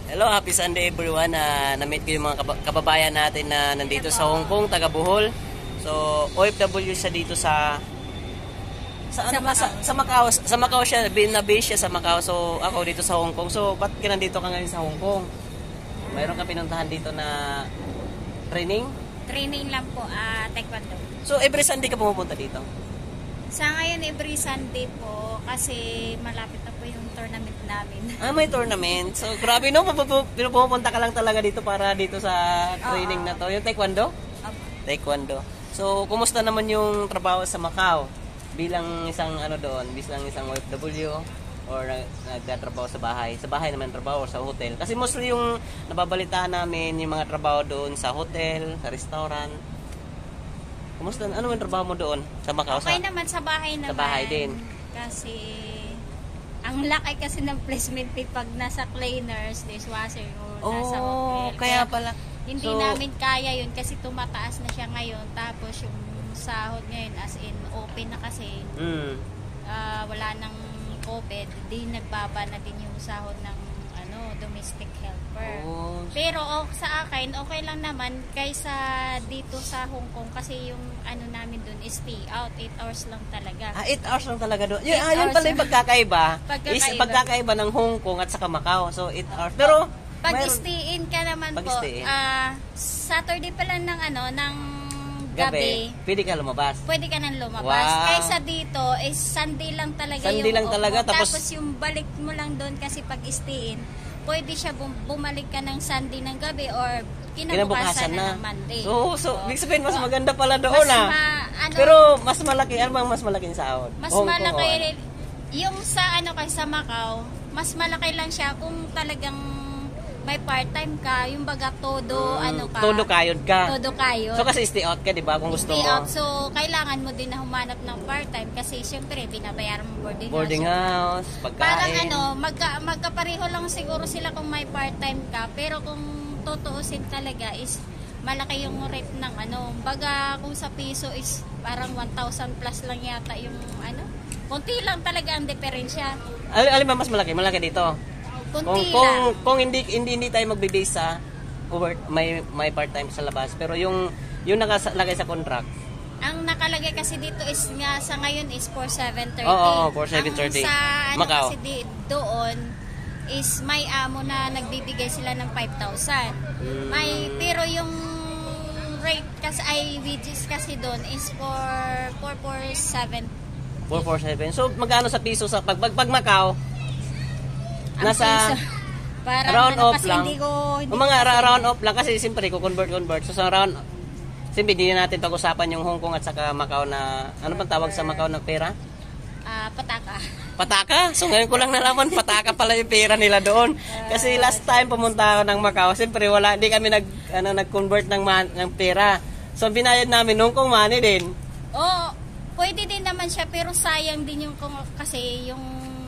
Hello, happy Sunday everyone. Na-meet ko yung mga kababayan natin na nandito sa Hong Kong, taga Bohol. So, OFW siya dito sa Macau. Sa Macau siya, na-base siya sa Macau. So, ako dito sa Hong Kong. So, ba't ka nandito ka ngayon sa Hong Kong? Mayroon ka pinuntahan dito na training? Training lang po, taekwondo. So, every Sunday ka pumupunta dito? Sa ngayon, every Sunday po, kasi malapit na po yung tournament namin. May tournament. So, grabe no, pupunta ka lang talaga dito para dito sa training na to. Yung taekwondo? Taekwondo. So, kumusta naman yung trabaho sa Macau? Bilang isang bilang isang OFW or nagtatrabaho sa bahay. Sa bahay naman trabaho or sa hotel. Kasi mostly yung nababalitaan namin yung mga trabaho doon sa hotel, sa restaurant. Kumusta? Ano yung trabaho mo doon sa Macau? Okay naman, sa bahay naman. Sa bahay din. Kasi ang laki kasi ng placement fee pag nasa cleaners, dishwasher, o nasa hotel. Kaya pala. Hindi namin kaya yun kasi tumataas na siya ngayon. Tapos yung sahod ngayon as in open na kasi. Wala nang COVID. Di nagbaba na din yung sahod ng domestic helper. Pero sa akin, okay lang naman kaysa dito sa Hong Kong kasi yung namin dun is stay out. 8 hours lang talaga. 8 hours lang talaga doon. Yun pala yung pagkakaiba ng Hong Kong at saka Macau. So 8 hours. Pero pag stay in ka naman po, Saturday pa lang ng gabi, pwede ka lumabas. Pwede ka nang lumabas. Wow. Kaysa dito is Sunday lang talaga Sunday lang talaga. Tapos yung balik mo lang doon kasi pag stay in, pwede siya bumalik ka ng Sunday ng gabi or kinabukasan na ng Monday. So ibig sabihin mas maganda pala doon Pero mas malaki, ano bang mas malaking sahod? Mas malaki yung sa sa Macau, mas malaki lang siya kung talagang may part-time ka, yung baga todo Todo kayod ka. Todo kayod. So kasi stay out ka, 'di ba? Kung gusto mo. Stay out, so kailangan mo din na humanap ng part-time kasi syempre binabayaran mo boarding house, pagkain. Parang magkapareho lang siguro sila kung may part-time ka, pero kung tutuusin talaga is malaki yung rate ng baga kung sa piso is parang 1,000 plus lang yata yung konti lang talaga ang diferensya. Alin ba mas malaki? Malaki dito. Kung hindi tayo magbe-base sa may part-time sa labas, pero yung nakalagay sa contract. Ang nakalagay kasi dito is nga sa ngayon is 4,730. Oo, 4,730. Sa Macau. kasi doon is may amo na nagbibigay sila ng 5,000. Pero yung rate kasi wages kasi doon is 4,470. 447. So magkano sa piso sa pag Macau? Nasa round off lang. Mga round off lang kasi siyempre ko convert. So sa round siyempre hindi natin pag-usapan yung Hong Kong at saka Macau na ano bang tawag sa Macau na pera? Pataka. Pataka? So ngayon ko lang nalaman pataka pala yung pera nila doon. Kasi last time pumunta ako ng Macau, siyempre hindi kami nag-convert ng pera. So binayad namin Hong Kong money din. Pwede din naman siya pero sayang din yung kasi yung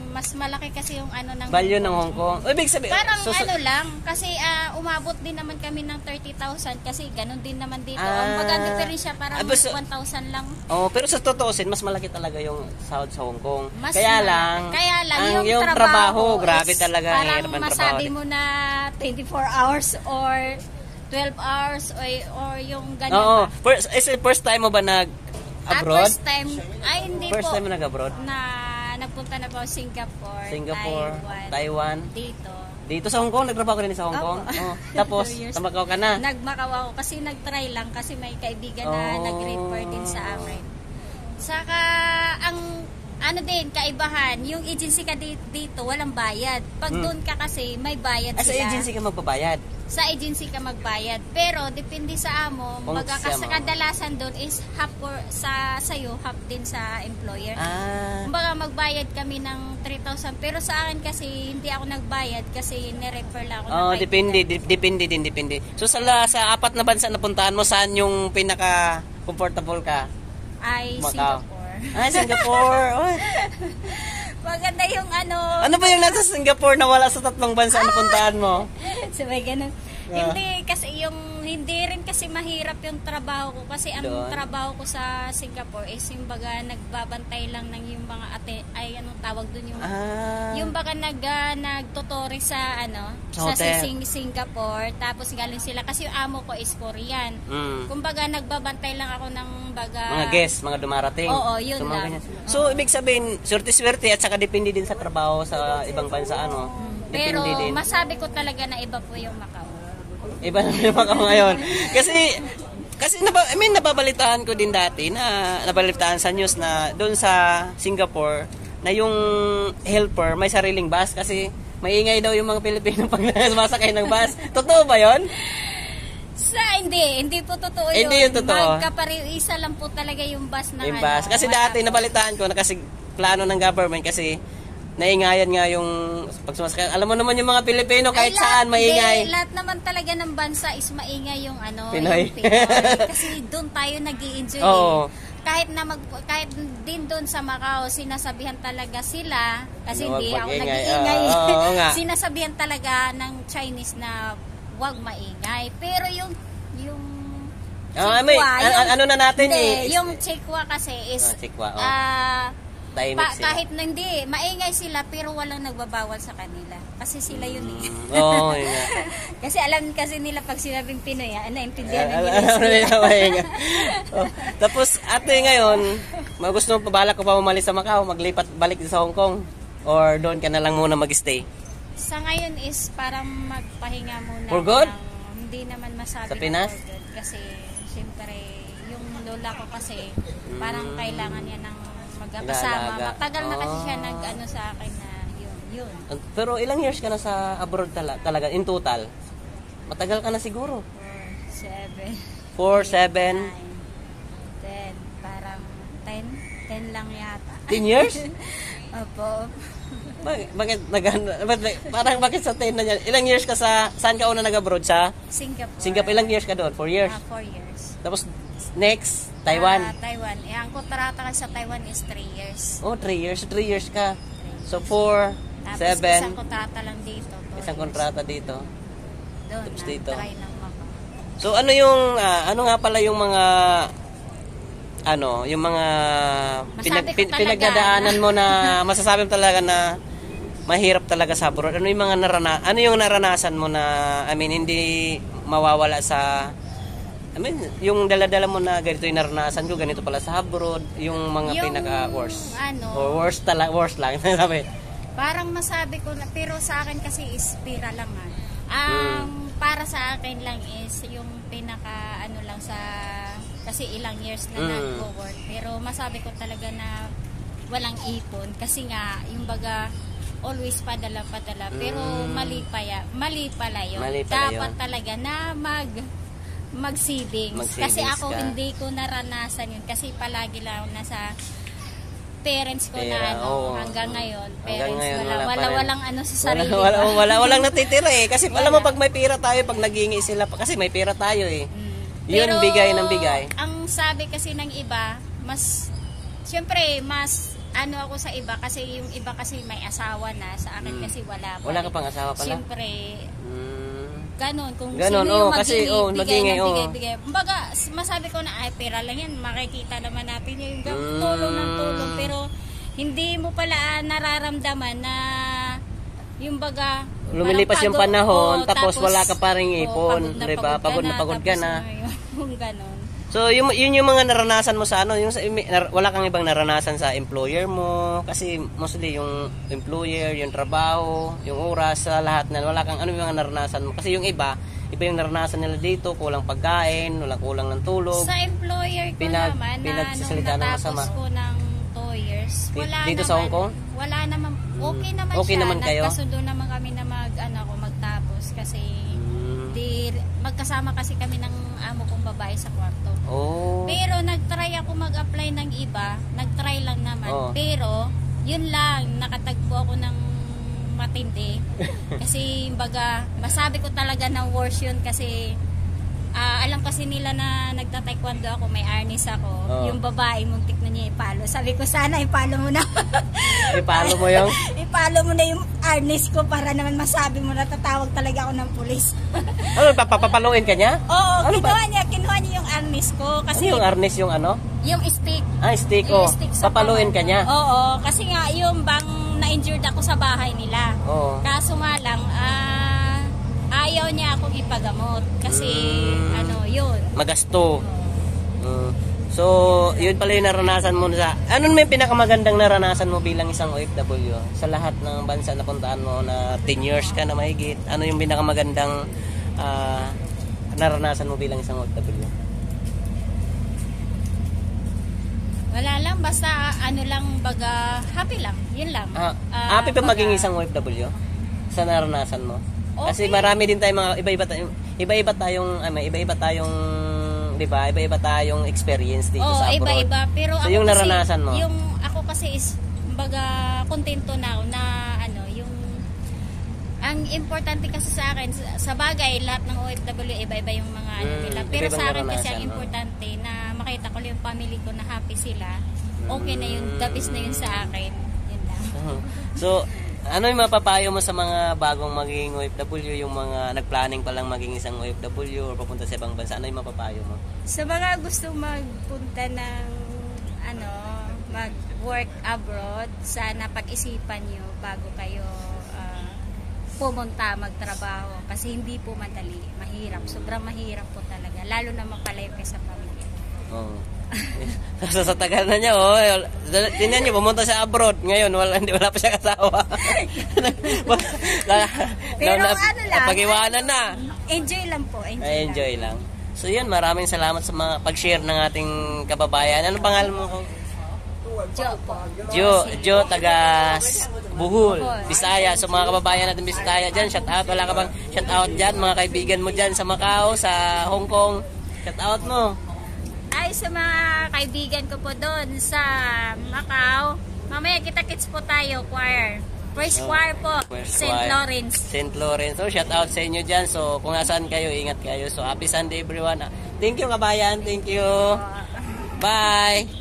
mas malaki kasi yung ng value ng Hong Kong. Ibig sabihin parang lang kasi umabot din naman kami ng 30,000 kasi ganun din naman dito. Ang maganda pa rin siya parang 1,000 lang. Pero sa totoosin mas malaki talaga yung sahod sa Hong Kong. Kaya lang yung trabaho grabe talaga parang masabi mo na 24 hours or 12 hours or yung ganyan. First time mo ba nag-abroad? First time. Hindi first po. First time mo nag-abroad? Nagpunta na po Singapore, Taiwan. Dito sa Hong Kong, nagtrabaho ka rin sa Hong Kong. Tapos, sa Macau ka na. Nag-Macau ako kasi nag-try lang kasi may kaibigan na nag-refer din sa akin. Saka, kaibahan, yung agency ka dito, walang bayad. Pag doon ka kasi, may bayad sila. Sa agency ka magbabayad? Sa agency ka magbayad. Pero, depende sa amo, kadalasan doon is half sa'yo, half din sa employer. Kumbaga, magbayad kami ng 3,000. Pero sa akin kasi, hindi ako nagbayad kasi nirefer lang ako. Depende. So, sa apat na bansa na puntahan mo, saan yung pinaka-comfortable ka? Singapore. Singapore. Maganda yung Ano ba yung nasa Singapore na wala sa tatlong bansa na puntahan mo? So may ganun. Hindi rin kasi mahirap yung trabaho ko kasi ang Doon? trabaho ko sa Singapore is yung baga nagbabantay lang ng yung mga anong tawag doon yung yung baga nagtuturi sa Sa sa hotel. Singapore, tapos galing sila kasi yung amo ko is Korean. Kumbaga nagbabantay lang ako ng baga Mga guests, mga dumarating. Oo, yun mga lang. ganyan. So, ibig sabihin, swerte-swerte at saka depende din sa trabaho sa ibang bansa, Pero Depende din. masabi ko talaga na iba po yung Macau. Iba na naman ako ngayon. Kasi nababalitaan ko din dati nabalitaan sa news na doon sa Singapore na yung helper may sariling bus kasi maingay daw yung mga Pilipino pag sumasakay ng bus. Totoo ba 'yon? Hindi po totoo yun. Hindi yun totoo. Isa lang po talaga yung bus na Yung bus. Kasi dati nabalitaan ko na kasi plano ng government kasi naingayan nga yung pag sumasakay. Alam mo naman yung mga Pilipino kahit saan maingay. Lahat naman talaga ng bansa is maingay yung Pinoy. yung Pinoy. Kasi doon tayo nag-i-enjoy. Oo. Kahit din doon sa Macau, sinasabihan talaga sila kasi Huwag hindi ako mag-ingay. nag-iingay. Oo nga. Sinasabihan talaga ng Chinese na wag maingay. Pero yung ano na natin yung Chikwa kasi is Chikwa, tahimik sila. kahit na hindi, maingay sila pero walang nagbabawal sa kanila. Kasi sila yun Oo, yun nga. Kasi alam kasi nila pag sinabing Pinoy, naintindihan nila. Alam nila maingay. Tapos, ate ngayon, gusto mo balak ko pa umalis sa Macau, balik sa Hong Kong? Or doon ka na lang muna mag-stay? Sa ngayon is parang magpahinga muna. For good? Hindi naman masabi Sa Pinas? for good. Kasi, siyempre, yung lola ko kasi, parang kailangan niya ng magkakasama. Ilaalaga. Matagal na kasi siya nag-ano sa akin na yun. Pero ilang years ka na sa abroad talaga, in total? Matagal ka na siguro. 7, 4, 7, 10, parang 10 lang yata. 10 years? Opo. Bakit sa 10 na yan? Ilang years ka saan ka una nag-abroad? Sa Singapore. Ilang years ka doon? 4 years? 4 years. Tapos, next, Taiwan? Taiwan. Ang kontrata kasi sa Taiwan is 3 years. Oh, 3 years. 3 years ka. So, 4, Tapos 7. isang kontrata lang dito. Isang kontrata dito. Doon, Tapos dito. try ng Macau. So, ano nga pala yung mga yung mga Masabi ko talaga, pinagdadaanan mo na masasabi mo talaga na mahirap talaga sa abroad. Ano yung naranasan mo na hindi mawawala sa yung dala-dala mo na ganito yung naranasan ko, ganito pala sa abroad, yung mga pinaka-worst. Or worst lang. Sabi. Parang masabi ko na, pero sa akin kasi is pira lang para sa akin lang is yung pinaka lang kasi ilang years na nag-work. Pero masabi ko talaga na walang ipon kasi nga yung baga always padala. Pero mali pala yun. Dapat talaga na mag-savings. Kasi ako hindi ko naranasan yun. Kasi palagi lang nasa parents ko na hanggang ngayon. Walang sa sarili. Walang natitira Kasi alam mo pag may pera tayo, pag naghingi sila, kasi may pera tayo Yun, pero, bigay ng bigay. Ang sabi kasi ng iba, siyempre, ako sa iba, kasi yung iba kasi may asawa na, sa akin kasi wala pa. Wala ka pang asawa pala? Siyempre, ganon, kung ganon, sino yung kasi, bigay. Kumbaga, masabi ko na, pera lang yan, makikita naman natin yung tulong ng tulong, pero hindi mo pala nararamdaman na yung baga lumilipas yung panahon, tapos wala ka pa ring ipon, diba? Pagod ka na. Yung ganon. So, yun yung mga naranasan mo sa wala kang ibang naranasan sa employer mo, kasi mostly yung employer, yung trabaho, yung oras, sa lahat na, wala kang yung mga naranasan mo. Kasi yung iba yung naranasan nila dito, kulang pagkain, kulang ng tulog. Sa employer ko naman, nung natapos ko ng 2 years, dito sa Hong Kong? Wala naman, okay naman siya. Nagkasundo naman kami na magtapos kasi magkasama kasi kami ng amo kong babae sa kwarto. Pero nagtry ako mag-apply ng iba, nagtry lang naman. Pero yun lang, nakatagpo ako ng matindi. Kasi baga, masabi ko talaga na worse yun kasi Alam kasi nila na nagta-taekwondo ako, may arnis ako. Oo. Yung babae, muntik na niya ipalo. Sabi ko, sana ipalo mo na. Ipalo mo yung... Ipalo mo na yung arnis ko para naman masabi mo na tatawag talaga ako ng pulis. Ano, papapaluin ka niya? Oo, Ano kinuha niya yung arnis ko. Ano Kasi yung arnis yung ano? yung stick. Stick, Yung stick sa papaluin ka pamana. niya? Oo, kasi nga yung bang na-injured ako sa bahay nila. Oo. Kaso nga lang, ayaw niya akong ipagamot. Kasi, yun. Magasto. So, yun pala yung naranasan mo sa... Ano may pinakamagandang naranasan mo bilang isang OFW? Sa lahat ng bansa na puntaan mo na 10 years ka na mahigit, ano yung pinakamagandang naranasan mo bilang isang OFW? Wala lang, basta baga, happy lang. Yun lang. Happy pa maging isang OFW? Sa naranasan mo? Kasi Okay. marami din tayong mga iba-iba tayong 'di ba? Iba-iba tayong experience dito sa abroad. Iba-iba. Pero So, ako yung kasi, naranasan mo? Yung ako kasi is, kontento na ako na, ang importante kasi sa akin, sa bagay, lahat ng OFW, iba-iba yung mga nila. Pero iba-ibang sa akin kasi ang naranasan, importante na makita ko yung family ko na happy sila. Okay na yun, the best na yun sa akin. Yun lang. So, ano yung mapapayo mo sa mga bagong magiging OFW, yung mga nagplanning pa lang maging isang OFW or papunta sa ibang bansa, ano yung mapapayo mo? Sa mga gusto magpunta ng mag-work abroad, sana pag-isipan nyo bago kayo pumunta magtrabaho kasi hindi po madali, mahirap, sobrang mahirap po talaga, lalo na mapalayo kayo sa pamilya. Oo. Sa tagal na niya, tingnan niyo, pumunta sa abroad ngayon, wala pa siya kasawa. Pero lang, pag-iwanan na. Enjoy lang po, Enjoy lang. So yun, maraming salamat sa mga pag-share ng ating kababayan. Ano pangalan mo? Jo po. Jo, taga Bohol, Bisaya. So mga kababayan natin Bisaya dyan, shout out. Wala ka bang shout out dyan? Mga kaibigan mo dyan sa Macau, sa Hong Kong. Shout out mo. Ay, sa mga kaibigan ko po doon sa Macau, mamaya kita-kits po tayo, choir. First choir po, St. Lawrence. St. Lawrence. So, shout out sa inyo dyan. So, kung nasaan kayo, ingat kayo. So, happy Sunday everyone. Thank you, kabayan. Thank you. Bye.